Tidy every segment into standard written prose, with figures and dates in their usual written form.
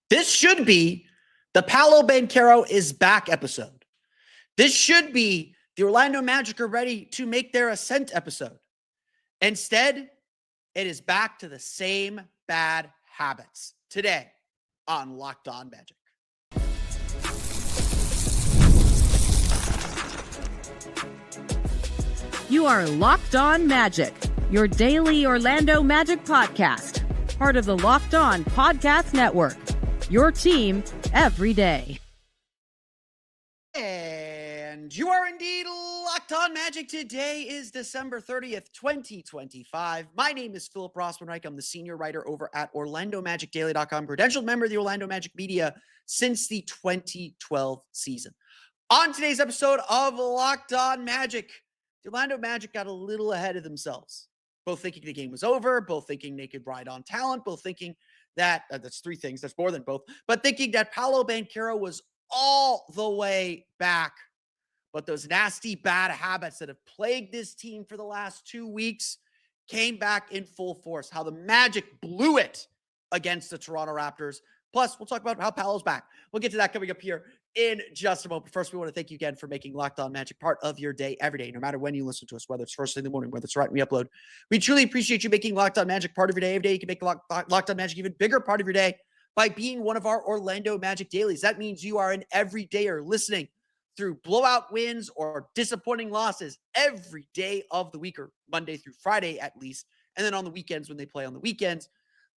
This should be the Paolo Banchero is back episode. This should be the Orlando Magic are ready to make their ascent episode. Instead, it is back to the same bad habits today on Locked On Magic. You are Locked On Magic, your daily Orlando Magic podcast, part of the Locked On Podcast Network, your team every day. And you are indeed Locked On Magic. Today is December 30th, 2025. My name is Philip Rossman-Reich. I'm the senior writer over at OrlandoMagicDaily.com, credentialed member of the Orlando Magic media since the 2012 season. On today's episode of Locked On Magic, the Orlando Magic got a little ahead of themselves, both thinking the game was over, both thinking they could ride on talent, both thinking that, that's three things, that's more than both, but thinking that Paolo Banchero was all the way back. But those nasty bad habits that have plagued this team for the last 2 weeks came back in full force. How the Magic blew it against the Toronto Raptors. Plus, we'll talk about how Paolo's back. We'll get to that coming up here in just a moment. First, we want to thank you again for making Locked On Magic part of your day every day, no matter when you listen to us, whether it's first thing in the morning, whether it's right when we upload. We truly appreciate you making Locked On Magic part of your day every day. You can make Locked On Magic even bigger part of your day by being one of our Orlando Magic dailies. That means you are an everydayer listening through blowout wins or disappointing losses every day of the week, or Monday through Friday at least. And then on the weekends, when they play on the weekends,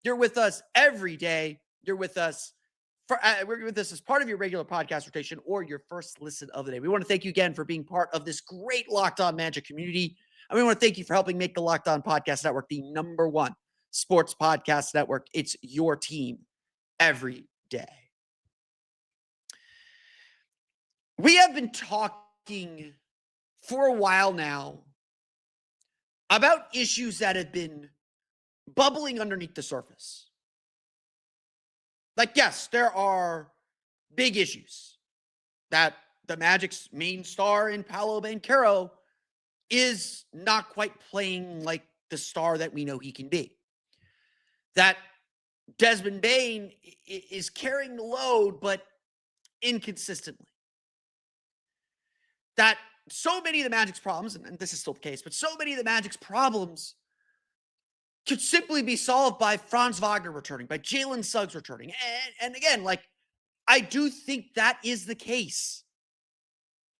you're with us every day. You're with us we're with us as part of your regular podcast rotation or your first listen of the day. We want to thank you again for being part of this great Locked On Magic community. And we want to thank you for helping make the Locked On Podcast Network the #1 sports podcast network. It's your team every day. We have been talking for a while now about issues that have been bubbling underneath the surface. Like, yes, there are big issues that the Magic's main star in Paolo Banchero is not quite playing like the star that we know he can be. That Desmond Bane is carrying the load, but inconsistently. That so many of the Magic's problems, and this is still the case, but so many of the Magic's problems could simply be solved by Franz Wagner returning, by Jalen Suggs returning. And again, like, I do think that is the case.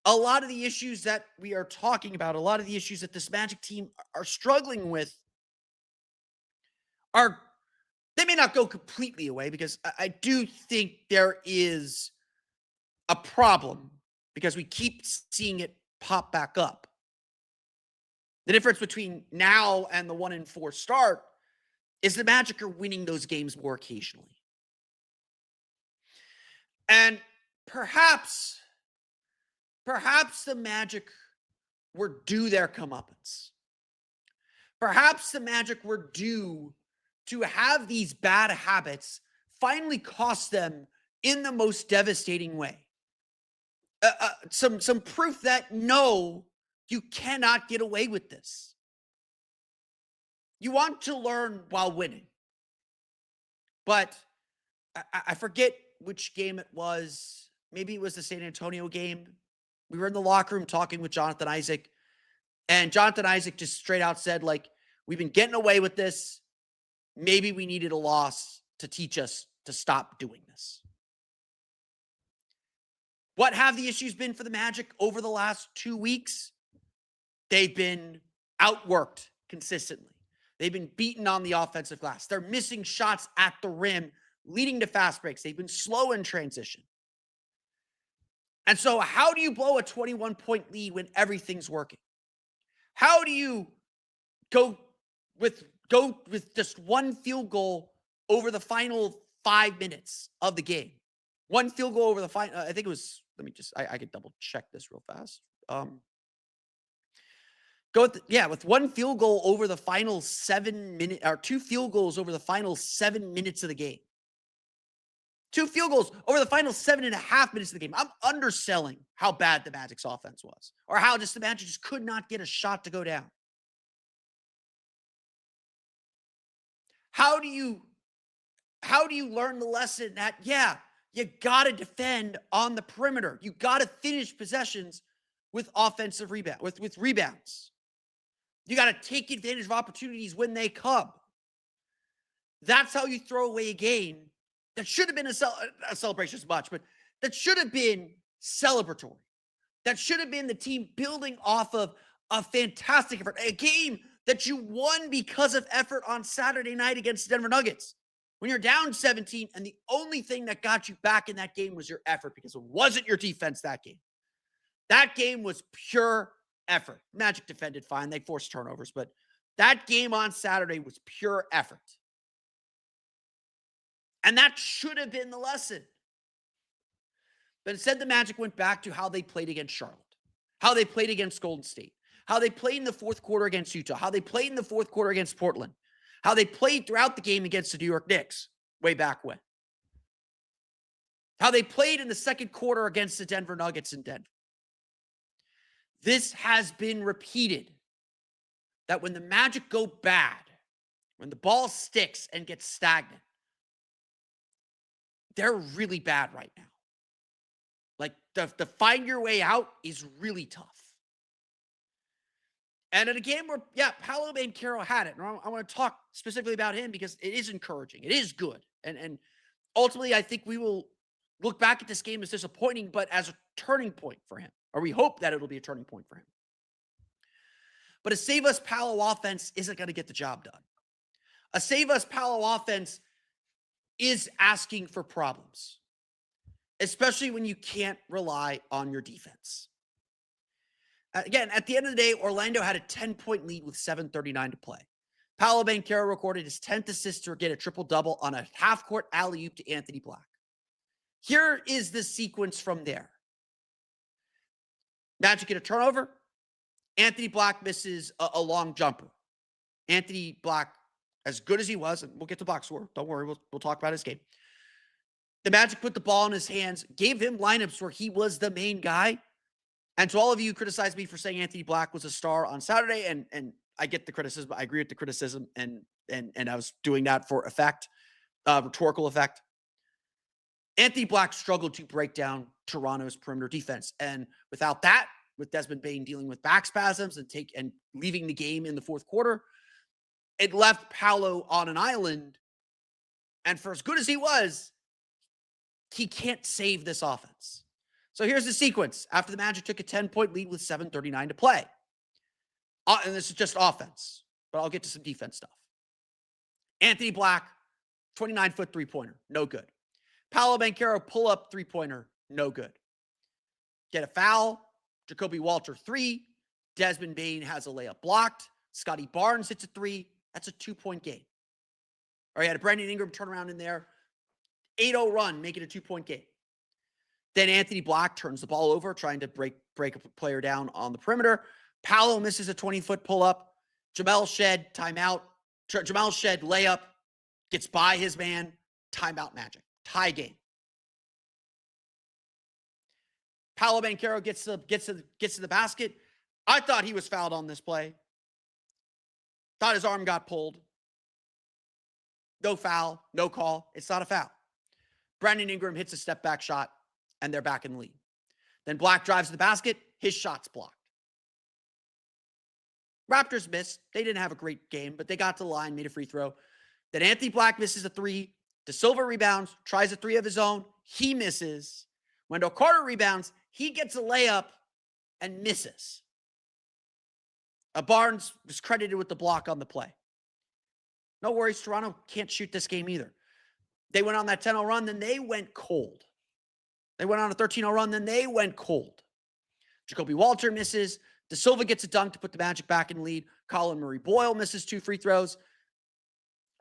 A lot of the issues that we are talking about, a lot of the issues that this Magic team are struggling with they may not go completely away, because I do think there is a problem because we keep seeing it pop back up. The difference between now and the 1-4 start is the Magic are winning those games more occasionally. And perhaps the Magic were due their comeuppance. Perhaps the Magic were due to have these bad habits finally cost them in the most devastating way. Some proof that no, you cannot get away with this. You want to learn while winning. But I forget which game it was. Maybe it was the San Antonio game. We were in the locker room talking with Jonathan Isaac. And Jonathan Isaac just straight out said, like, we've been getting away with this. Maybe we needed a loss to teach us to stop doing this. What have the issues been for the Magic over the last 2 weeks? They've been outworked consistently. They've been beaten on the offensive glass. They're missing shots at the rim, leading to fast breaks. They've been slow in transition. And so how do you blow a 21-point lead when everything's working? How do you go with just one field goal over the final 5 minutes of the game? One field goal over the final, I think it was, I could double check this real fast. With one field goal over the final 7 minutes, or two field goals over the final 7 minutes of the game. Two field goals over the final 7.5 minutes of the game. I'm underselling how bad the Magic's offense was, or how just the Magic just could not get a shot to go down. How do you How do you learn the lesson that, yeah, you got to defend on the perimeter. You got to finish possessions with offensive rebound, with rebounds. You got to take advantage of opportunities when they come. That's how you throw away a game that should have been a celebration as much, but that should have been celebratory. That should have been the team building off of a fantastic effort, a game that you won because of effort on Saturday night against the Denver Nuggets. When you're down 17 and the only thing that got you back in that game was your effort because it wasn't your defense that game. That game was pure effort. Magic defended fine. They forced turnovers, but that game on Saturday was pure effort. And that should have been the lesson. But instead, the Magic went back to how they played against Charlotte, how they played against Golden State, how they played in the fourth quarter against Utah, how they played in the fourth quarter against Portland, how they played throughout the game against the New York Knicks way back when, how they played in the second quarter against the Denver Nuggets in Denver. This has been repeated, that when the Magic go bad, when the ball sticks and gets stagnant, they're really bad right now. Like, the find your way out is really tough. And in a game where, yeah, Paolo Banchero had it. And I want to talk specifically about him because it is encouraging. It is good. And ultimately, I think we will look back at this game as disappointing, but as a turning point for him. Or we hope that it'll be a turning point for him. But a Save Us Paolo offense isn't going to get the job done. A Save Us Paolo offense is asking for problems, especially when you can't rely on your defense. Again, at the end of the day, Orlando had a 10-point lead with 7:39 to play. Paolo Banchero recorded his 10th assist to get a triple-double on a half-court alley-oop to Anthony Black. Here is the sequence from there. Magic get a turnover. Anthony Black misses a long jumper. Anthony Black, as good as he was, and we'll get to box score. Don't worry, we'll talk about his game. The Magic put the ball in his hands, gave him lineups where he was the main guy. And to all of you who criticized me for saying Anthony Black was a star on Saturday, and I get the criticism. I agree with the criticism, and I was doing that for effect, rhetorical effect. Anthony Black struggled to break down Toronto's perimeter defense. And without that, with Desmond Bane dealing with back spasms and leaving the game in the fourth quarter, it left Paolo on an island. And for as good as he was, he can't save this offense. So here's the sequence. After the Magic took a 10-point lead with 7:39 to play. And this is just offense, but I'll get to some defense stuff. Anthony Black, 29-foot three-pointer, no good. Paolo Banchero, pull-up three-pointer, no good. Get a foul. Jacoby Walter, 3. Desmond Bane has a layup blocked. Scotty Barnes hits a 3. That's a 2-point game. Or you had a Brandon Ingram turnaround in there. 8-0 run, make it a 2-point game. Then Anthony Black turns the ball over, trying to break a player down on the perimeter. Paolo misses a 20-foot pull-up. Jamel Shed, timeout. Jamel Shed, layup. Gets by his man. Timeout Magic. Tie game. Paolo Banchero gets to the basket. I thought he was fouled on this play. Thought his arm got pulled. No foul, no call. It's not a foul. Brandon Ingram hits a step-back shot, and they're back in the lead. Then Black drives to the basket. His shot's blocked. Raptors missed. They didn't have a great game, but they got to the line, made a free throw. Then Anthony Black misses a 3. De Silva rebounds, tries a 3 of his own. He misses. Wendell Carter rebounds. He gets a layup and misses. Barnes was credited with the block on the play. No worries, Toronto can't shoot this game either. They went on that 10-0 run, then they went cold. They went on a 13-0 run, then they went cold. Jacoby Walter misses. De Silva gets a dunk to put the Magic back in the lead. Colin Murray Boyle misses 2 free throws.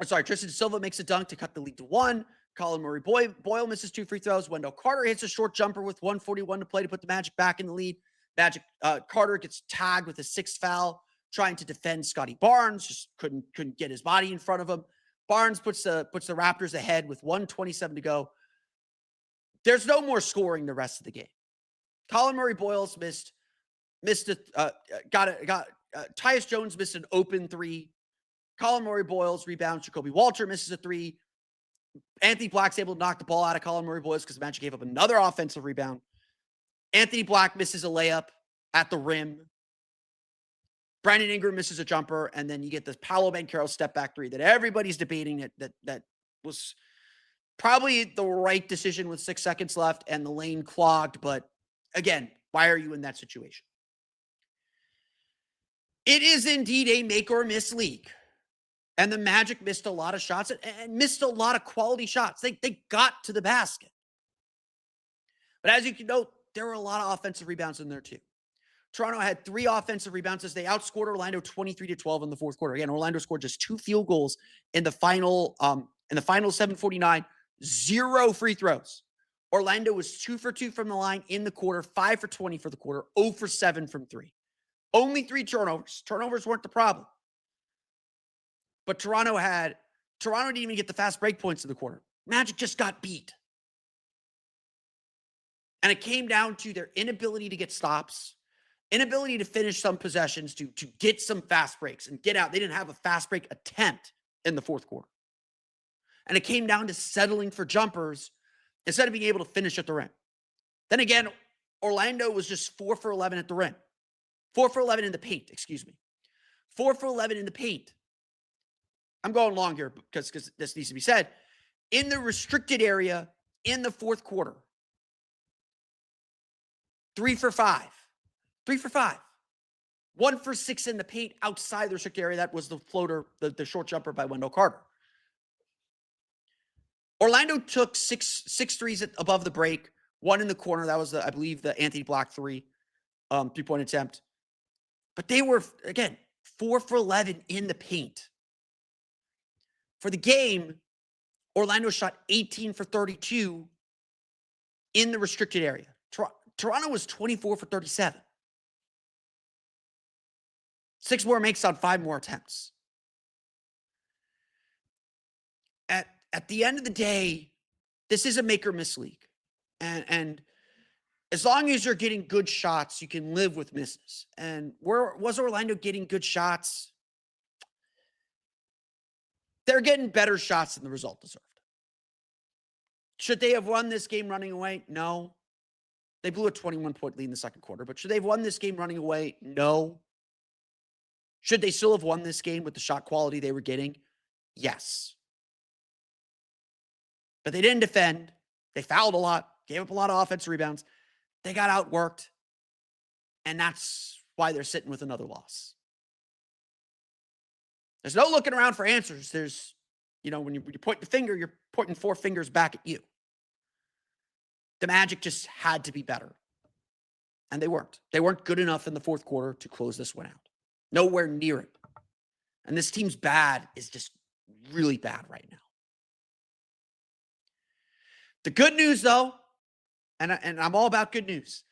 Tristan De Silva makes a dunk to cut the lead to 1. Colin Murray Boyle misses 2 free throws. Wendell Carter hits a short jumper with 1:41 to play to put the Magic back in the lead. Carter gets tagged with a 6th foul, trying to defend Scotty Barnes. Just couldn't get his body in front of him. Barnes puts the Raptors ahead with 1:27 to go. There's no more scoring the rest of the game. Colin Murray Boyles missed Tyus Jones missed an open 3. Colin Murray Boyles rebounds. Jacoby Walter misses a 3. Anthony Black's able to knock the ball out of Colin Murray-Boyles because the Magic gave up another offensive rebound. Anthony Black misses a layup at the rim. Brandon Ingram misses a jumper, and then you get this Paolo Banchero step back three that everybody's debating that was probably the right decision with 6 seconds left and the lane clogged. But again, why are you in that situation? It is indeed a make or miss league. And the Magic missed a lot of shots and missed a lot of quality shots. They got to the basket. But as you can note, there were a lot of offensive rebounds in there too. Toronto had 3 offensive rebounds as they outscored Orlando 23-12 in the fourth quarter. Again, Orlando scored just 2 field goals in the final 7:49, 0 free throws. Orlando was 2 for 2 from the line in the quarter, 5 for 20 for the quarter, 0 for 7 from 3. Only 3 turnovers. Turnovers weren't the problem. But Toronto didn't even get the fast break points in the quarter. Magic just got beat. And it came down to their inability to get stops, inability to finish some possessions, to get some fast breaks and get out. They didn't have a fast break attempt in the fourth quarter. And it came down to settling for jumpers instead of being able to finish at the rim. Then again, Orlando was just 4 for 11 at the rim. 4 for 11 in the paint, 4 for 11 in the paint. I'm going long here because this needs to be said. In the restricted area in the fourth quarter, 3 for 5. 3 for 5. 1 for 6 in the paint outside the restricted area. That was the floater, the short jumper by Wendell Carter. Orlando took six threes above the break, 1 in the corner. That was, I believe, the Anthony Black 3-point attempt. But they were, again, 4 for 11 in the paint. For the game, Orlando shot 18 for 32 in the restricted area. Toronto was 24 for 37. 6 more makes on 5 more attempts. At the end of the day, this is a make or miss league. And as long as you're getting good shots, you can live with misses. And where was Orlando getting good shots? They're getting better shots than the result deserved. Should they have won this game running away? No. They blew a 21-point lead in the second quarter, but should they have won this game running away? No. Should they still have won this game with the shot quality they were getting? Yes. But they didn't defend. They fouled a lot, gave up a lot of offensive rebounds. They got outworked, and that's why they're sitting with another loss. There's no looking around for answers. There's, when you point the finger, you're pointing 4 fingers back at you. The Magic just had to be better. And they weren't. They weren't good enough in the fourth quarter to close this one out. Nowhere near it. And this team's bad is just really bad right now. The good news, though, and I'm all about good news,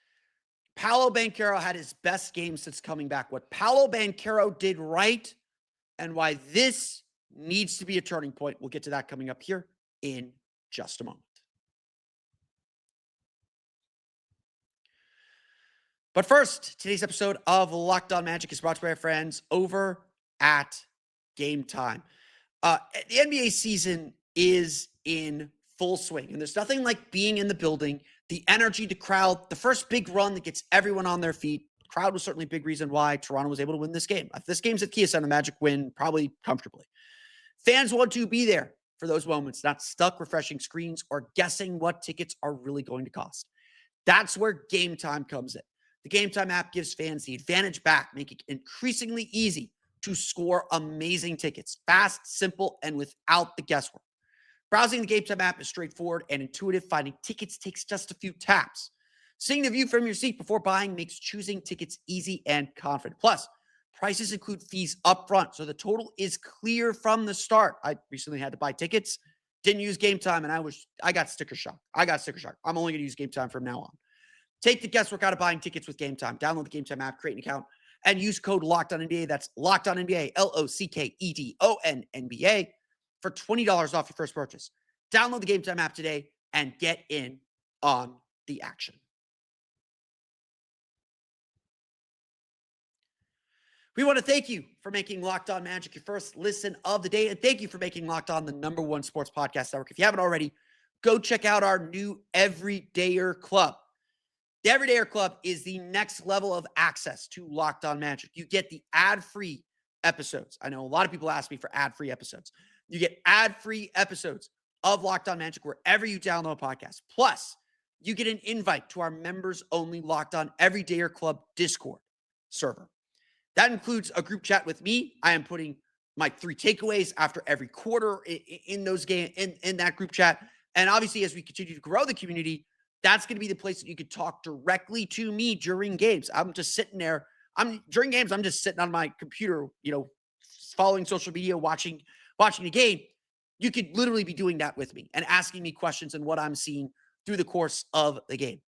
Paolo Banchero had his best game since coming back. What Paolo Banchero did right and why this needs to be a turning point. We'll get to that coming up here in just a moment. But first, today's episode of Locked On Magic is brought to you by our friends over at Game Time. The NBA season is in full swing, and there's nothing like being in the building, the energy, the crowd, the first big run that gets everyone on their feet. Crowd was certainly a big reason why Toronto was able to win this game. If this game's at Kia Center, Magic win probably comfortably. Fans want to be there for those moments, not stuck refreshing screens or guessing what tickets are really going to cost. That's where Game Time comes in. The Game Time app gives fans the advantage back, making it increasingly easy to score amazing tickets, fast, simple, and without the guesswork. Browsing the Game Time app is straightforward and intuitive. Finding tickets takes just a few taps. Seeing the view from your seat before buying makes choosing tickets easy and confident. Plus, prices include fees up front, so the total is clear from the start. I recently had to buy tickets, didn't use Game Time, and I got sticker shock. I'm only going to use Game Time from now on. Take the guesswork out of buying tickets with Game Time. Download the Game Time app, create an account, and use code LOCKEDONNBA. That's LOCKEDONNBA, LOCKEDONNBA, for $20 off your first purchase. Download the Game Time app today and get in on the action. We want to thank you for making Locked On Magic your first listen of the day. And thank you for making Locked On the #1 sports podcast network. If you haven't already, go check out our new Everydayer Club. The Everydayer Club is the next level of access to Locked On Magic. You get the ad-free episodes. I know a lot of people ask me for ad-free episodes. You get ad-free episodes of Locked On Magic wherever you download a podcast. Plus, you get an invite to our members-only Locked On Everydayer Club Discord server. That includes a group chat with me. I am putting my 3 takeaways after every quarter in that group chat. And obviously, as we continue to grow the community, that's going to be the place that you could talk directly to me during games. I'm just sitting there. During games, I'm just sitting on my computer, following social media, watching the game. You could literally be doing that with me and asking me questions and what I'm seeing through the course of the game.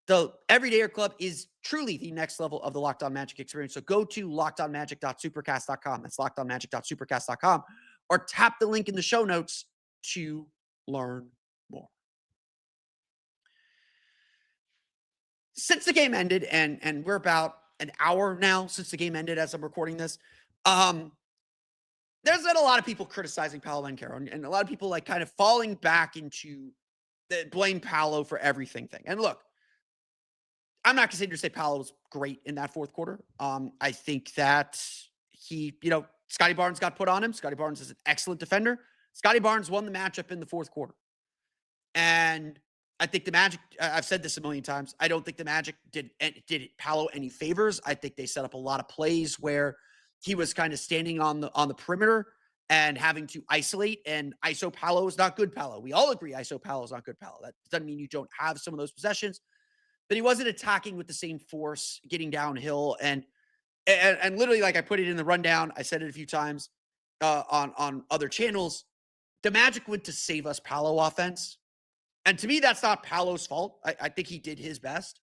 The Everydayer Club is truly the next level of the Locked On Magic experience. So go to lockedonmagic.supercast.com. That's lockedonmagic.supercast.com, or tap the link in the show notes to learn more. Since the game ended, and we're about an hour now since the game ended as I'm recording this, there's been a lot of people criticizing Paolo Banchero, and a lot of people like kind of falling back into the blame Paolo for everything thing. And look, I'm not going to say Paolo was great in that fourth quarter. I think that Scottie Barnes got put on him. Scottie Barnes is an excellent defender. Scottie Barnes won the matchup in the fourth quarter. And I think the Magic, I've said this a million times, I don't think the Magic did Paolo any favors. I think they set up a lot of plays where he was kind of standing on the perimeter and having to isolate, and ISO Paolo is not good Paolo. We all agree ISO Paolo is not good Paolo. That doesn't mean you don't have some of those possessions, but he wasn't attacking with the same force, getting downhill. And literally, like I put it in the rundown, I said it a few times on other channels, the Magic went to save us Paolo offense. And to me, that's not Paolo's fault. I think he did his best.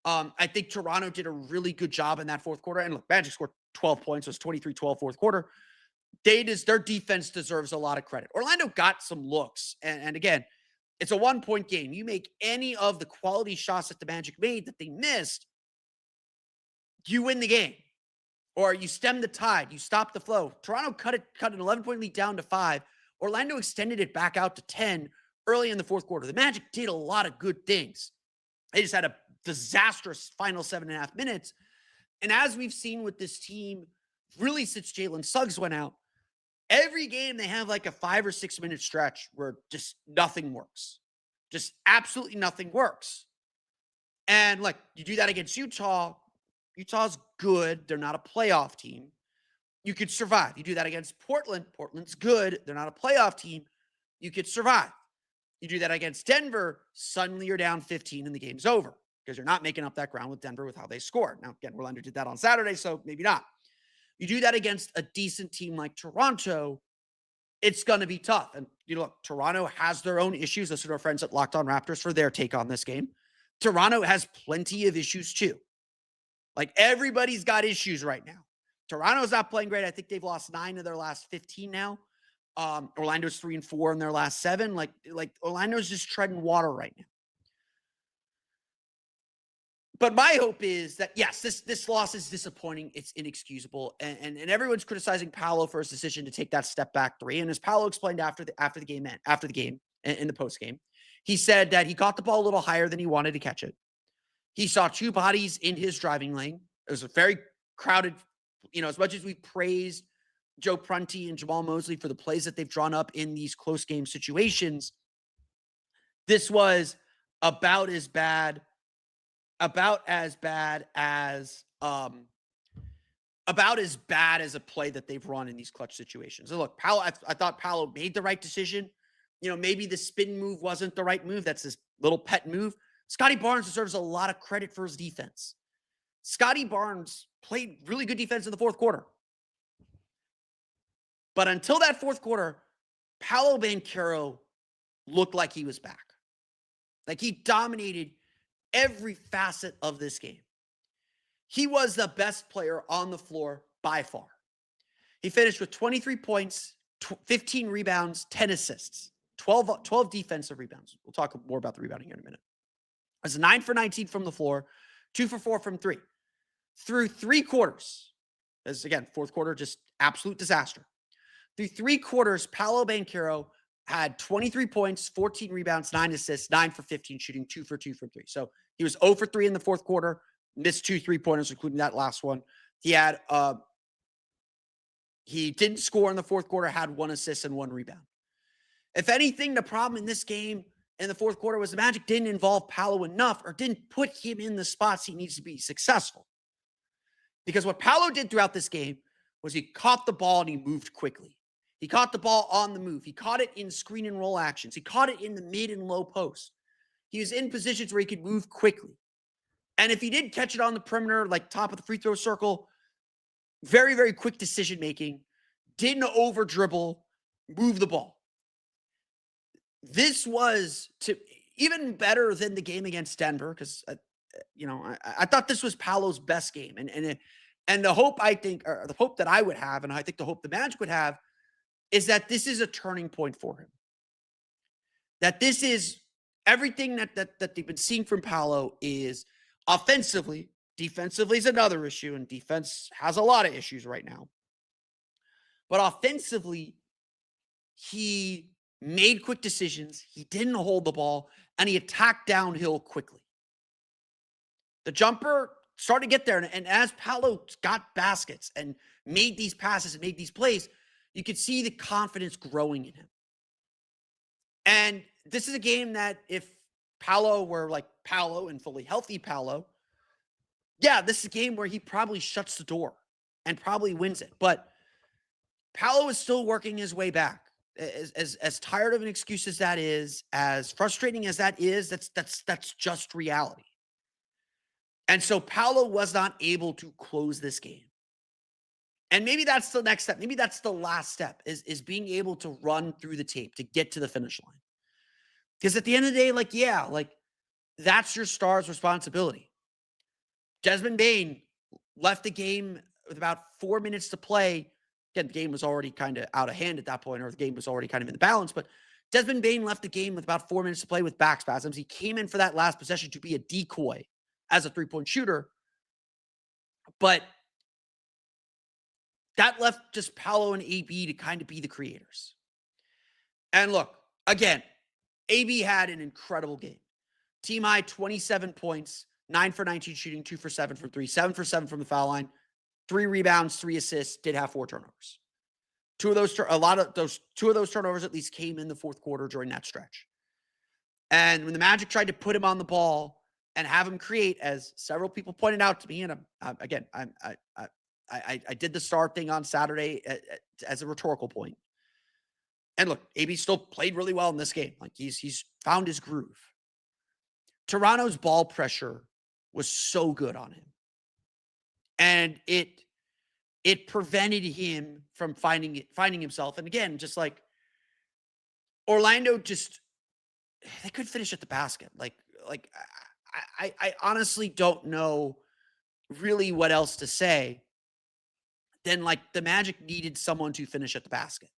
I think Toronto did a really good job in that fourth quarter. And look, Magic scored 12 points. It was 23-12 fourth quarter. Their defense deserves a lot of credit. Orlando got some looks. And again, it's a 1-point game. You make any of the quality shots that the Magic made that they missed, you win the game. Or you stem the tide. You stop the flow. Toronto cut an 11-point lead down to 5. Orlando extended it back out to 10 early in the fourth quarter. The Magic did a lot of good things. They just had a disastrous final 7.5 minutes. And as we've seen with this team, really since Jalen Suggs went out, every game they have like a 5 or 6 minute stretch where just nothing works. Just absolutely nothing works. And like, you do that against Utah. Utah's good. They're not a playoff team. You could survive. You do that against Portland. Portland's good. They're not a playoff team. You could survive. You do that against Denver, suddenly you're down 15 and the game's over because you're not making up that ground with Denver with how they scored. Now, again, Orlando did that on Saturday, so maybe not. You do that against a decent team like Toronto, it's going to be tough. And, look, Toronto has their own issues. Listen to our friends at Locked On Raptors for their take on this game. Toronto has plenty of issues too. Like, everybody's got issues right now. Toronto's not playing great. I think they've lost 9 of their last 15 now. Orlando's 3-4 in their last 7. Like Orlando's just treading water right now. But my hope is that, yes, this loss is disappointing. It's inexcusable. And everyone's criticizing Paolo for his decision to take that step back 3. And as Paolo explained after the game in the post game, he said that he caught the ball a little higher than he wanted to catch it. He saw 2 bodies in his driving lane. It was a very crowded, as much as we praised Joe Prunty and Jamal Mosley for the plays that they've drawn up in these close game situations, this was about as bad as a play that they've run in these clutch situations. And look, Paolo, I thought Paolo made the right decision. Maybe the spin move wasn't the right move. That's his little pet move. Scottie Barnes deserves a lot of credit for his defense. Scottie Barnes played really good defense in the fourth quarter. But until that fourth quarter, Paolo Banchero looked like he was back. Like, he dominated every facet of this game. He was the best player on the floor by far. He finished with 23 points, 15 rebounds, 10 assists, 12 defensive rebounds. We'll talk more about the rebounding here in a minute. It was 9 for 19 from the floor, 2 for 4 from 3. Through 3 quarters, As again, fourth quarter, just absolute disaster. Through 3 quarters, Paolo Banchero had 23 points, 14 rebounds, 9 assists, 9 for 15 shooting, 2 for 2 from 3. So he was 0 for 3 in the fourth quarter, missed 2 3-pointers, including that last one. He didn't score in the fourth quarter, had 1 assist and 1 rebound. If anything, the problem in this game in the fourth quarter was the Magic didn't involve Paolo enough or didn't put him in the spots he needs to be successful. Because what Paolo did throughout this game was he caught the ball and he moved quickly. He caught the ball on the move. He caught it in screen and roll actions. He caught it in the mid and low post. He was in positions where he could move quickly. And if he did catch it on the perimeter, like top of the free throw circle, very, very quick decision making, didn't over dribble, move the ball. This was even better than the game against Denver because I thought this was Paolo's best game, and the hope I think, or the hope that I would have, and I think the hope the Magic would have, is that this is a turning point for him. That this is everything that they've been seeing from Paolo is offensively. Defensively is another issue, and defense has a lot of issues right now. But offensively, he made quick decisions. He didn't hold the ball, and he attacked downhill quickly. The jumper started to get there, and as Paolo got baskets and made these passes and made these plays, you could see the confidence growing in him. And this is a game that if Paolo were like Paolo and fully healthy Paolo, yeah, this is a game where he probably shuts the door and probably wins it. But Paolo is still working his way back. As tired of an excuse as that is, as frustrating as that is, that's just reality. And so Paolo was not able to close this game. And maybe that's the next step. Maybe that's the last step is being able to run through the tape to get to the finish line. Because at the end of the day, that's your star's responsibility. Desmond Bane left the game with about 4 minutes to play. Again, the game was already kind of out of hand at that point, or the game was already kind of in the balance. But Desmond Bane left the game with about 4 minutes to play with back spasms. He came in for that last possession to be a decoy as a three-point shooter. But that left just Paolo and AB to kind of be the creators. And look, again, AB had an incredible game. Team high 27 points, 9 for 19 shooting, 2 for 7 from 3, 7 for 7 from the foul line, 3 rebounds, 3 assists, did have 4 turnovers. Two of those turnovers at least came in the fourth quarter during that stretch. And when the Magic tried to put him on the ball and have him create, as several people pointed out to me, and I did the star thing on Saturday as a rhetorical point. And look, AB still played really well in this game. Like he's found his groove. Toronto's ball pressure was so good on him. And it prevented him from finding himself. And again, just like Orlando, they could finish at the basket. I honestly don't know really what else to say than the Magic needed someone to finish at the basket.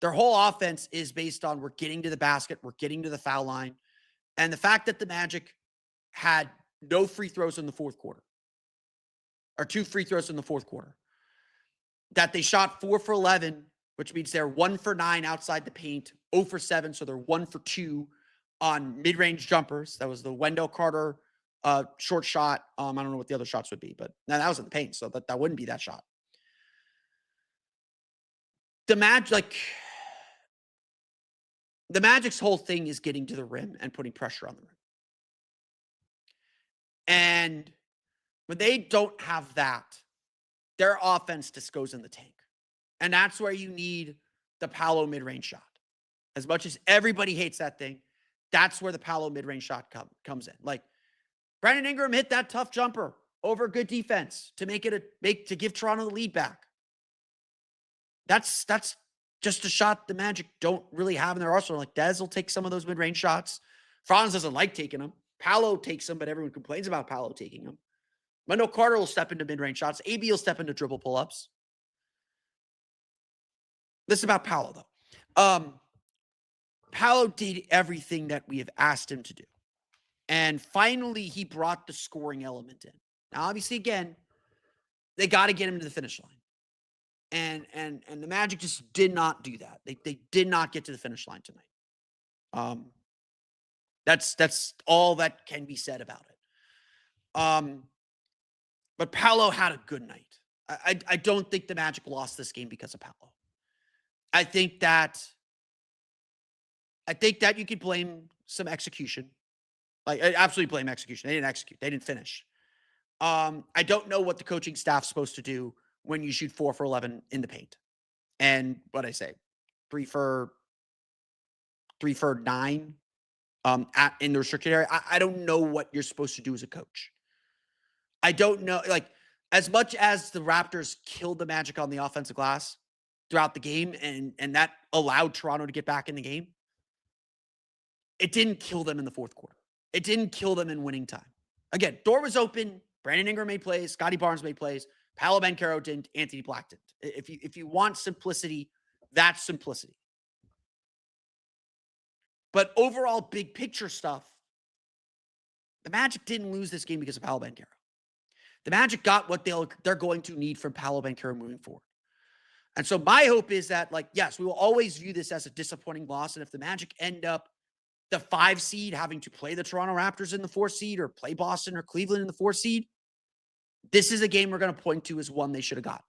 Their whole offense is based on we're getting to the basket, we're getting to the foul line. And the fact that the Magic had no free throws in the fourth quarter, or 2 free throws in the fourth quarter, that they shot 4 for 11, which means they're 1 for 9 outside the paint, 0 for 7, so they're 1 for 2 on mid-range jumpers. That was the Wendell Carter short shot. I don't know what the other shots would be, but that was in the paint, so that wouldn't be that shot. The Magic's whole thing is getting to the rim and putting pressure on the rim. And when they don't have that, their offense just goes in the tank. And that's where you need the Paolo mid-range shot. As much as everybody hates that thing, that's where the Paolo mid-range shot comes in. Like Brandon Ingram hit that tough jumper over good defense to to give Toronto the lead back. That's just a shot the Magic don't really have in their arsenal. Like Dez will take some of those mid-range shots. Franz doesn't like taking them. Paolo takes them, but everyone complains about Paolo taking them. Wendell Carter will step into mid-range shots. AB will step into dribble pull-ups. This is about Paolo, though. Paolo did everything that we have asked him to do. And finally, he brought the scoring element in. Now, obviously, again, they got to get him to the finish line. And the Magic just did not do that. They did not get to the finish line tonight. That's all that can be said about it. But Paolo had a good night. I don't think the Magic lost this game because of Paolo. I think that you could blame some execution. Like, I absolutely blame execution. They didn't execute. They didn't finish. I don't know what the coaching staff's supposed to do when you shoot 4 for 11 in the paint. And what I say, 3 for 9 in the restricted area. I don't know what you're supposed to do as a coach. I don't know. Like, as much as the Raptors killed the Magic on the offensive glass throughout the game, and that allowed Toronto to get back in the game, it didn't kill them in the fourth quarter. It didn't kill them in winning time. Again, door was open. Brandon Ingram made plays. Scotty Barnes made plays. Paolo Banchero didn't. Anthony Black didn't. If you want simplicity, that's simplicity. But overall, big picture stuff, the Magic didn't lose this game because of Paolo Banchero. The Magic got what they're going to need from Paolo Banchero moving forward. And so my hope is that, like, yes, we will always view this as a disappointing loss. And if the Magic end up the 5 seed having to play the Toronto Raptors in the 4 seed or play Boston or Cleveland in the 4 seed, this is a game we're going to point to as one they should have got.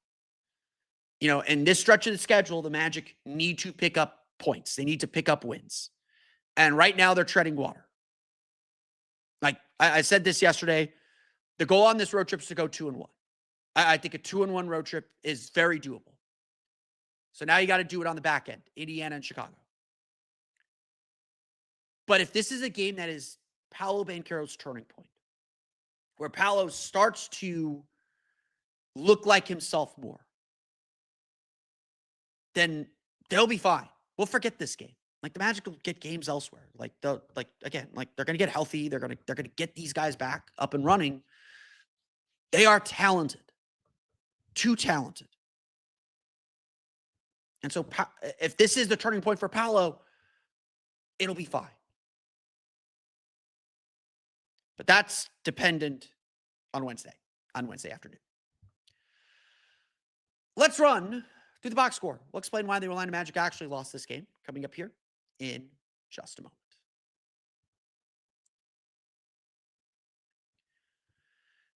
You know, in this stretch of the schedule, the Magic need to pick up points. They need to pick up wins. And right now they're treading water. Like I said this yesterday, the goal on this road trip is to go 2-1. I think a 2-1 road trip is very doable. So now you got to do it on the back end, Indiana and Chicago. But if this is a game that is Paolo Banchero's turning point, where Paolo starts to look like himself more, then they'll be fine. We'll forget this game. Like, the Magic will get games elsewhere. Like, they're going to get healthy. They're going to get these guys back up and running. They are talented. Too talented. And so if this is the turning point for Paolo, it'll be fine. But that's dependent on Wednesday afternoon. Let's run through the box score. We'll explain why the Orlando Magic actually lost this game coming up here in just a moment.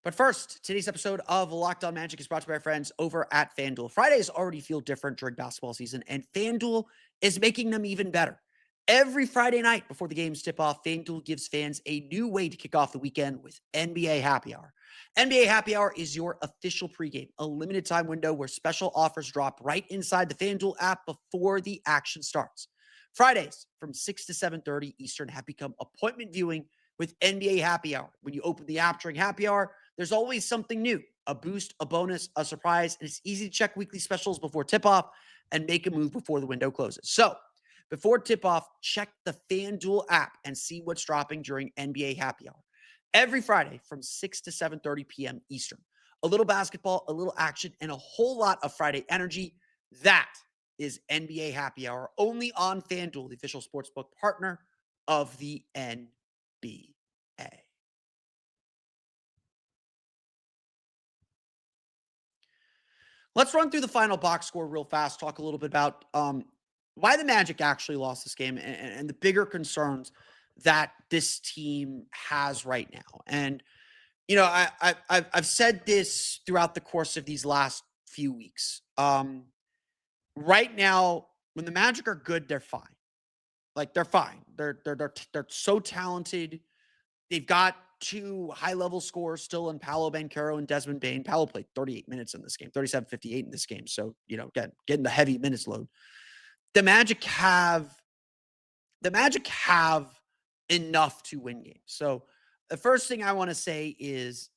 But first, today's episode of Locked On Magic is brought to you by our friends over at FanDuel. Fridays already feel different during basketball season, and FanDuel is making them even better. Every Friday night before the games tip off, FanDuel gives fans a new way to kick off the weekend with NBA Happy Hour. NBA Happy Hour is your official pregame, a limited time window where special offers drop right inside the FanDuel app before the action starts. Fridays from 6 to 7:30 Eastern have become appointment viewing with NBA Happy Hour. When you open the app during Happy Hour, there's always something new, a boost, a bonus, a surprise, and it's easy to check weekly specials before tip-off and make a move before the window closes. So, before tip-off, check the FanDuel app and see what's dropping during NBA Happy Hour. Every Friday from 6 to 7:30 p.m. Eastern. A little basketball, a little action, and a whole lot of Friday energy. That is NBA Happy Hour, only on FanDuel, the official sportsbook partner of the NBA. Let's run through the final box score real fast, talk a little bit about why the Magic actually lost this game and the bigger concerns that this team has right now. And, you know, I've said this throughout the course of these last few weeks. Right now, when the Magic are good, they're fine. Like, they're fine. They're so talented. They've got 2 high-level scorers still in Paolo Banchero and Desmond Bane. Paolo played 38 minutes in this game, 37-58 in this game. So, you know, getting the heavy minutes load. The Magic have enough to win games. So the first thing I want to say is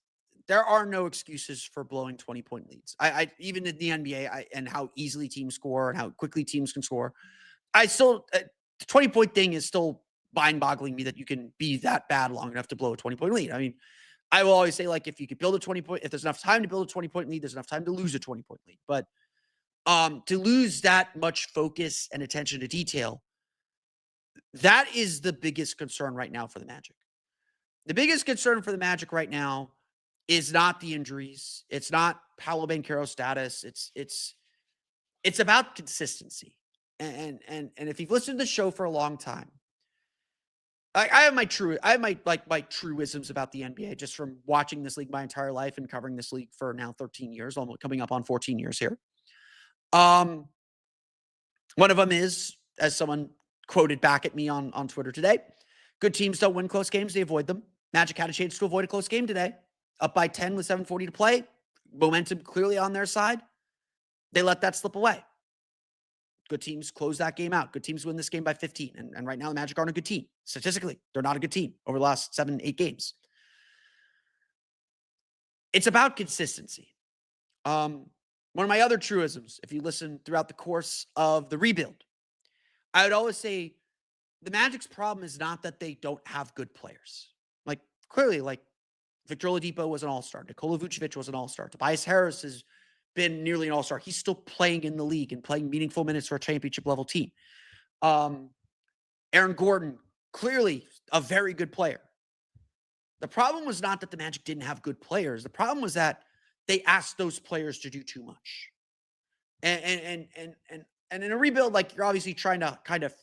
there are no excuses for blowing 20-point leads. I even in the NBA and how easily teams score and how quickly teams can score. I still the 20-point thing is still mind-boggling me that you can be that bad long enough to blow a 20-point lead. I mean, I will always say, like, if you could build a 20-point, if there's enough time to build a 20-point lead, there's enough time to lose a 20-point lead. But to lose that much focus and attention to detail, that is the biggest concern right now for the Magic. The biggest concern for the Magic right now is not the injuries. It's not Paolo Banchero status. It's about consistency. And if you've listened to the show for a long time, I have my truisms about the NBA just from watching this league my entire life and covering this league for now 13 years, almost coming up on 14 years here. Um, One of them is, as someone quoted back at me on Twitter today, good teams don't win close games, they avoid them. Magic had a chance to avoid a close game today. Up by 10 with 7:40 to play. Momentum clearly on their side. They let that slip away. Good teams close that game out. Good teams win this game by 15. And right now, the Magic aren't a good team. Statistically, they're not a good team over the last 7, 8 games. It's about consistency. One of my other truisms, if you listen throughout the course of the rebuild, I would always say the Magic's problem is not that they don't have good players. Like, clearly, like, Victor Oladipo was an all-star. Nikola Vucevic was an all-star. Tobias Harris has been nearly an all-star. He's still playing in the league and playing meaningful minutes for a championship-level team. Aaron Gordon, clearly a very good player. The problem was not that the Magic didn't have good players. The problem was that they asked those players to do too much. And in a rebuild, like, you're obviously trying to kind of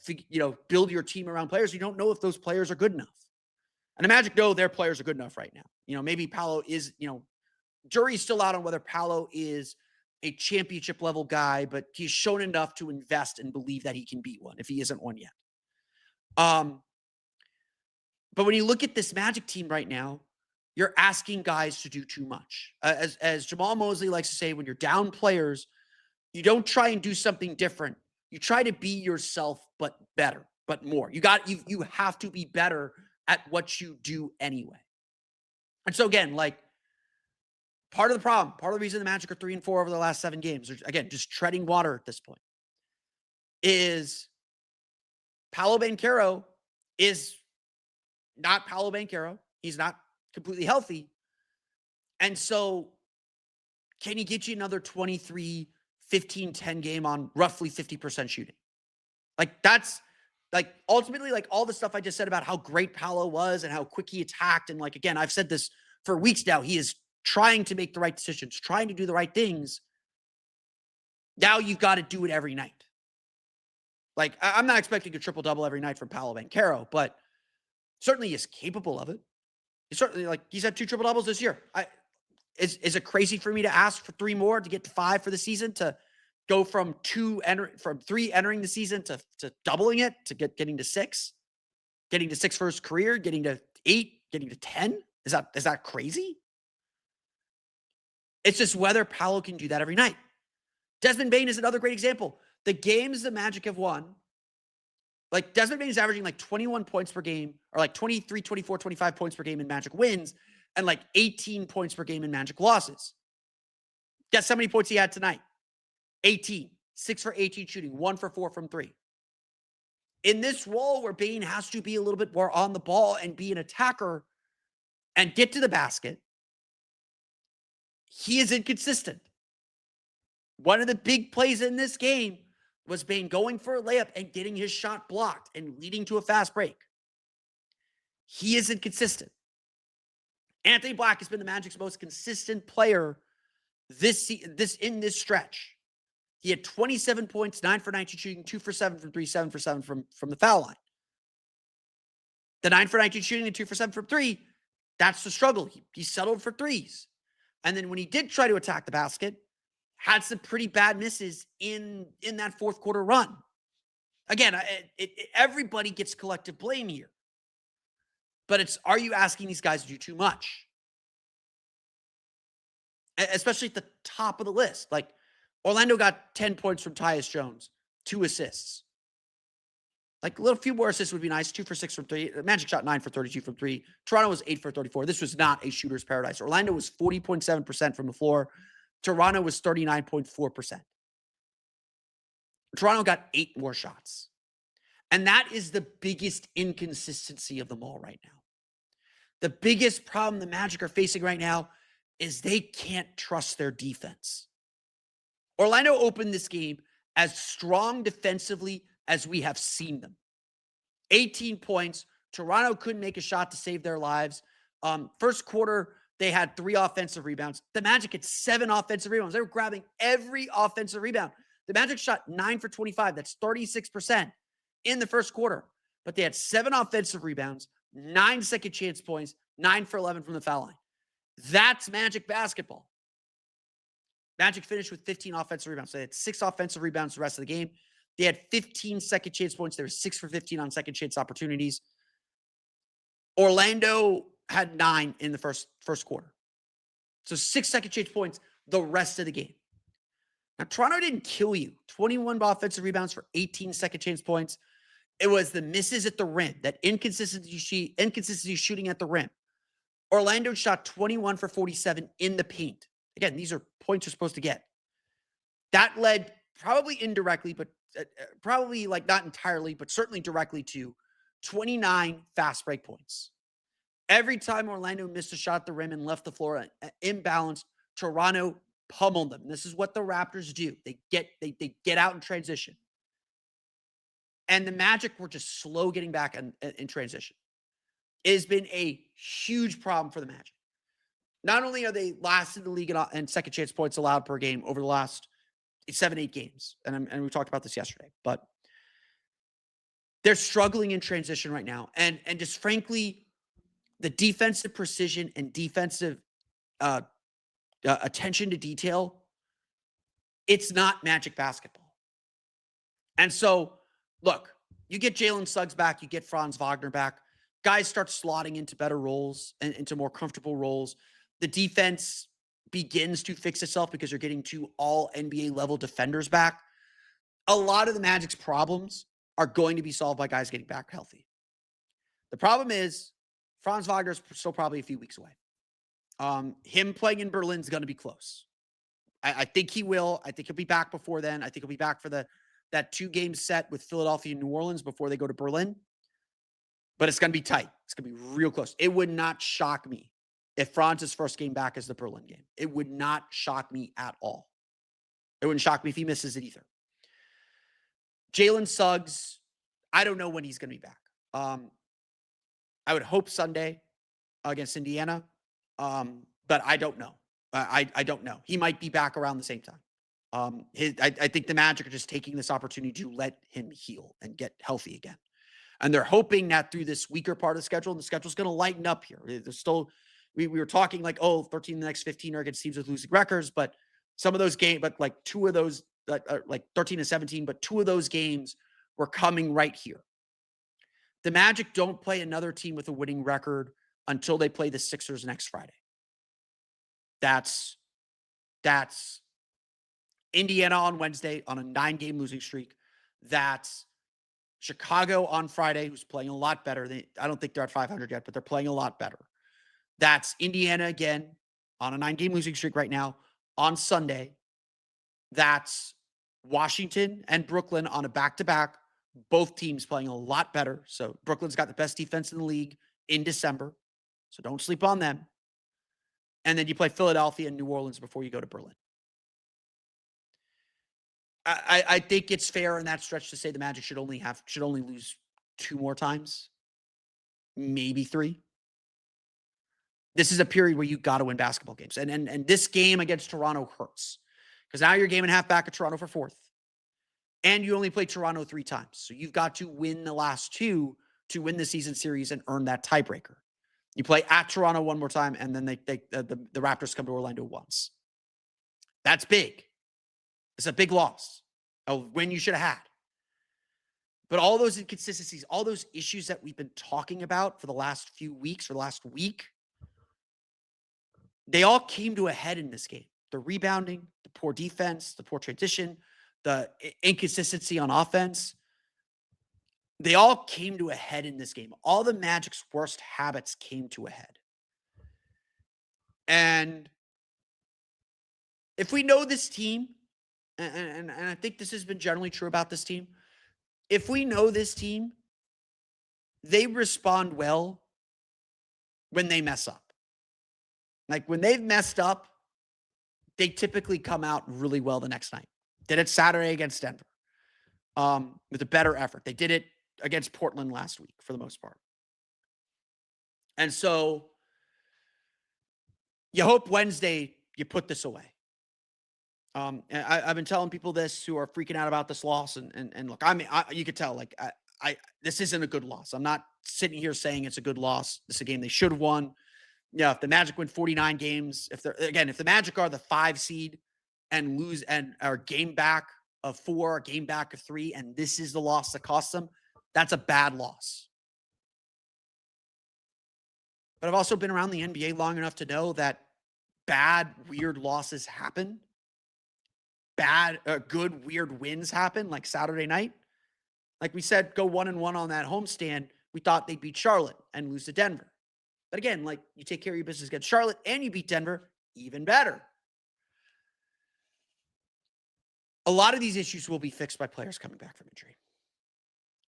build your team around players. You don't know if those players are good enough. And the Magic know their players are good enough right now. Maybe Paolo is, jury's still out on whether Paolo is a championship level guy, but he's shown enough to invest and believe that he can be one if he isn't one yet. But when you look at this Magic team right now, you're asking guys to do too much. As Jamal Mosley likes to say, when you're down players, you don't try and do something different. You try to be yourself, but better, but more. You have to be better at what you do anyway. And so again, like, part of the problem, part of the reason the Magic are 3-4 over the last 7 games, again, just treading water at this point, is Paolo Banchero is not Paolo Banchero. He's not completely healthy. And so can he get you another 23, 15, 10 game on roughly 50% shooting? Like, that's like ultimately, like, all the stuff I just said about how great Paolo was and how quick he attacked. And like, again, I've said this for weeks now. He is trying to make the right decisions, trying to do the right things. Now you've got to do it every night. Like, I'm not expecting a triple-double every night from Paolo Banchero, but certainly is capable of it. He's had 2 triple-doubles this year. Is it crazy for me to ask for 3 more to get to 5 for the season, to go from 3 entering the season to doubling it, to getting to 6, getting to 6 for his career, getting to 8, getting to 10? Is that crazy? It's just whether Paolo can do that every night. Desmond Bane is another great example. The games the Magic have won, like, Desmond Bane is averaging like 21 points per game, or like 23, 24, 25 points per game in Magic wins, and like 18 points per game in Magic losses. Guess how many points he had tonight? 18. 6 for 18 shooting, 1 for 4 from 3. In this role where Bane has to be a little bit more on the ball and be an attacker and get to the basket, he is inconsistent. One of the big plays in this game was Bane going for a layup and getting his shot blocked and leading to a fast break. He is inconsistent. Anthony Black has been the Magic's most consistent player in this stretch. He had 27 points, 9 for 19 shooting, 2 for 7 from 3, 7 for 7 from the foul line. The 9 for 19 shooting and 2 for 7 from 3, that's the struggle. He settled for threes. And then when he did try to attack the basket, had some pretty bad misses in that fourth quarter run. Again, everybody gets collective blame here. But are you asking these guys to do too much? Especially at the top of the list. Like, Orlando got 10 points from Tyus Jones, 2 assists. Like, a little few more assists would be nice. 2 for 6 from 3. Magic shot 9 for 32 from 3. Toronto was 8 for 34. This was not a shooter's paradise. Orlando was 40.7% from the floor. Toronto was 39.4%. Toronto got 8 more shots. And that is the biggest inconsistency of them all right now. The biggest problem the Magic are facing right now is they can't trust their defense. Orlando opened this game as strong defensively as we have seen them. 18 points. Toronto couldn't make a shot to save their lives. First quarter, they had 3 offensive rebounds. The Magic had 7 offensive rebounds. They were grabbing every offensive rebound. The Magic shot 9 for 25. That's 36% in the first quarter. But they had 7 offensive rebounds, 9 second chance points, 9 for 11 from the foul line. That's Magic basketball. Magic finished with 15 offensive rebounds. So they had 6 offensive rebounds the rest of the game. They had 15 second chance points. They were 6 for 15 on second chance opportunities. Orlando had 9 in the first quarter. So 6 second chance points the rest of the game. Now, Toronto didn't kill you. 21 offensive rebounds for 18 second chance points. It was the misses at the rim, that inconsistency shooting at the rim. Orlando shot 21 for 47 in the paint. Again, these are points you're supposed to get. That led probably indirectly, but probably like not entirely, but certainly directly to 29 fast break points. Every time Orlando missed a shot at the rim and left the floor imbalanced, Toronto pummeled them. This is what the Raptors do. They get out in transition. And the Magic were just slow getting back in transition. It has been a huge problem for the Magic. Not only are they last in the league in second chance points allowed per game over the last 7-8 games, and we talked about this yesterday, but they're struggling in transition right now. And just frankly, the defensive precision and defensive attention to detail, it's not Magic basketball. And so, look, you get Jalen Suggs back, you get Franz Wagner back. Guys start slotting into better roles and into more comfortable roles. The defense begins to fix itself because you're getting 2 all NBA level defenders back. A lot of the Magic's problems are going to be solved by guys getting back healthy. The problem is Franz Wagner is still probably a few weeks away. Him playing in Berlin is going to be close. I think he will. I think he'll be back before then. I think he'll be back for that 2-game set with Philadelphia and New Orleans before they go to Berlin. But it's going to be tight. It's going to be real close. It would not shock me if Franz's first game back is the Berlin game. It would not shock me at all. It wouldn't shock me if he misses it either. Jalen Suggs, I don't know when he's going to be back. I would hope Sunday against Indiana, but I don't know. I don't know. He might be back around the same time. I think the Magic are just taking this opportunity to let him heal and get healthy again. And they're hoping that through this weaker part of the schedule, and the schedule's going to lighten up here. There's still, we were talking like, 13 of the next 15 are against teams with losing records, but some of those games, but like 2 of those, like 13 to 17, but 2 of those games were coming right here. The Magic don't play another team with a winning record until they play the Sixers next Friday. That's Indiana on Wednesday on a 9-game losing streak. That's Chicago on Friday, who's playing a lot better. I don't think they're at 500 yet, but they're playing a lot better. That's Indiana again on a 9-game losing streak right now on Sunday. That's Washington and Brooklyn on a back-to-back. Both teams playing a lot better. So Brooklyn's got the best defense in the league in December. So don't sleep on them. And then you play Philadelphia and New Orleans before you go to Berlin. I think it's fair in that stretch to say the Magic should only lose 2 more times, maybe 3. This is a period where you got to win basketball games, and this game against Toronto hurts because now you're a game and a half back at Toronto for 4th, and you only play Toronto 3 times, so you've got to win the last 2 to win the season series and earn that tiebreaker. You play at Toronto 1 more time, and then the Raptors come to Orlando once. That's big. It's a big loss, a win you should have had. But all those inconsistencies, all those issues that we've been talking about for the last few weeks or last week, they all came to a head in this game. The rebounding, the poor defense, the poor transition, the inconsistency on offense, they all came to a head in this game. All the Magic's worst habits came to a head. And if we know this team, and I think this has been generally true about this team, if we know this team, they respond well when they mess up. Like when they've messed up, they typically come out really well the next night. Did it Saturday against Denver with a better effort. They did it against Portland last week for the most part. And so you hope Wednesday you put this away. And I've been telling people this who are freaking out about this loss, and look, I mean, you could tell, like, this isn't a good loss. I'm not sitting here saying it's a good loss. This is a game they should have won. Yeah, if the Magic win 49 games, if the Magic are the 5 seed and lose and are game back of 4, game back of 3, and this is the loss that costs them, that's a bad loss. But I've also been around the NBA long enough to know that bad, weird losses happen. Good, weird wins happen, like Saturday night. Like we said, go 1-1 on that homestand. We thought they'd beat Charlotte and lose to Denver. But again, like, you take care of your business against Charlotte and you beat Denver, even better. A lot of these issues will be fixed by players coming back from injury.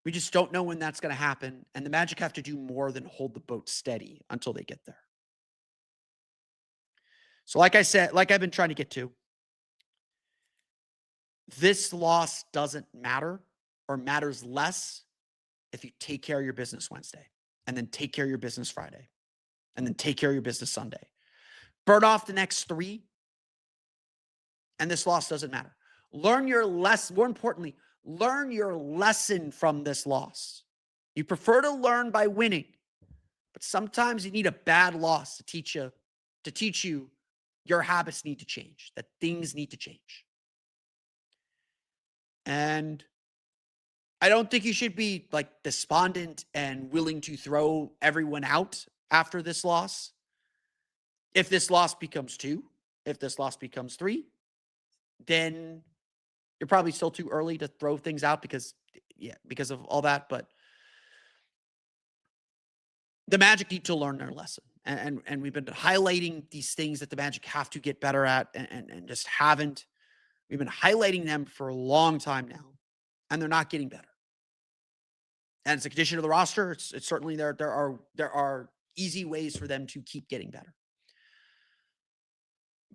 We just don't know when that's going to happen. And the Magic have to do more than hold the boat steady until they get there. So like I said, like I've been trying to get to, this loss doesn't matter, or matters less, if you take care of your business Wednesday, and then take care of your business Friday, and then take care of your business Sunday. Burn off the next 3, and this loss doesn't matter. Learn your lesson. More importantly, learn your lesson from this loss. You prefer to learn by winning, but sometimes you need a bad loss to teach you your habits need to change, that things need to change. And I don't think you should be like despondent and willing to throw everyone out after this loss. If this loss becomes 2, if this loss becomes 3, then you're probably still too early to throw things out because of all that. But the Magic need to learn their lesson. And we've been highlighting these things that the Magic have to get better at and just haven't. We've been highlighting them for a long time now, and they're not getting better. And it's a condition of the roster. It's certainly there are easy ways for them to keep getting better.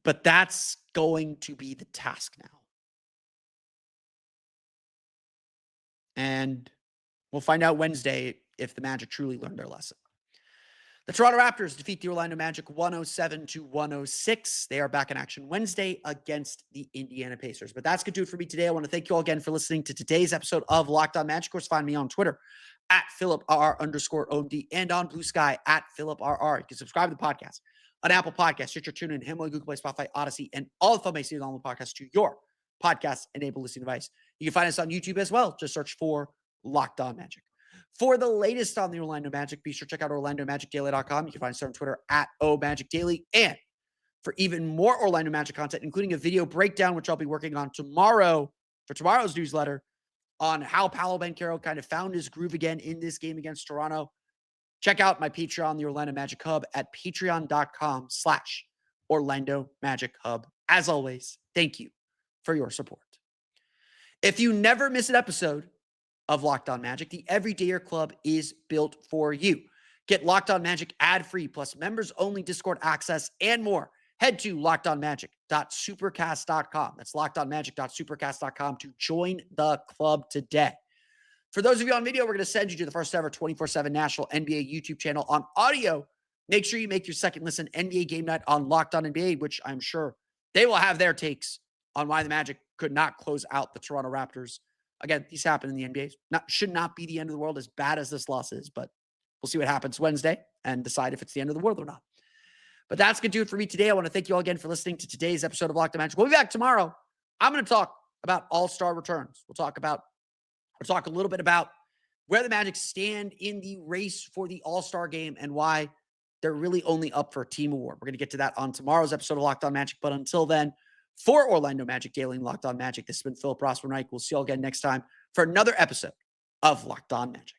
But that's going to be the task now. And we'll find out Wednesday if the Magic truly learned their lesson. The Toronto Raptors defeat the Orlando Magic 107-106. They are back in action Wednesday against the Indiana Pacers. But that's going to do it for me today. I want to thank you all again for listening to today's episode of Locked On Magic. Of course, find me on Twitter at @PhilipRR_OMD and on Blue Sky at PhilipRR. You can subscribe to the podcast on Apple Podcasts, Stitcher, TuneIn, Himalaya, Google Play, Spotify, Odyssey, and all the fun ways to download the podcast to your podcast-enabled listening device. You can find us on YouTube as well. Just search for Locked On Magic. For the latest on the Orlando Magic, be sure to check out OrlandoMagicDaily.com. You can find us on Twitter at OMagicDaily. And for even more Orlando Magic content, including a video breakdown, which I'll be working on tomorrow for tomorrow's newsletter, on how Paolo Banchero kind of found his groove again in this game against Toronto, check out my Patreon, the Orlando Magic Hub, at patreon.com/Orlando Magic Hub. As always, thank you for your support. If you never miss an episode of Locked On Magic, the Everydayer Club is built for you. Get Locked On Magic ad-free, plus members-only Discord access and more. Head to lockedonmagic.supercast.com. That's lockedonmagic.supercast.com to join the club today. For those of you on video, we're going to send you to the first ever 24/7 national NBA YouTube channel. On audio, make sure you make your second listen NBA Game Night on Locked On NBA, which I'm sure they will have their takes on why the Magic could not close out the Toronto Raptors. Again, these happen in the NBA. Should not be the end of the world, as bad as this loss is, but we'll see what happens Wednesday and decide if it's the end of the world or not. But that's going to do it for me today. I want to thank you all again for listening to today's episode of Locked On Magic. We'll be back tomorrow. I'm going to talk about all-star returns. We'll talk a little bit about where the Magic stand in the race for the all-star game and why they're really only up for a team award. We're going to get to that on tomorrow's episode of Locked On Magic. But until then, for Orlando Magic Daily and Locked On Magic, this has been Philip Rossman-Reich. We'll see you all again next time for another episode of Locked On Magic.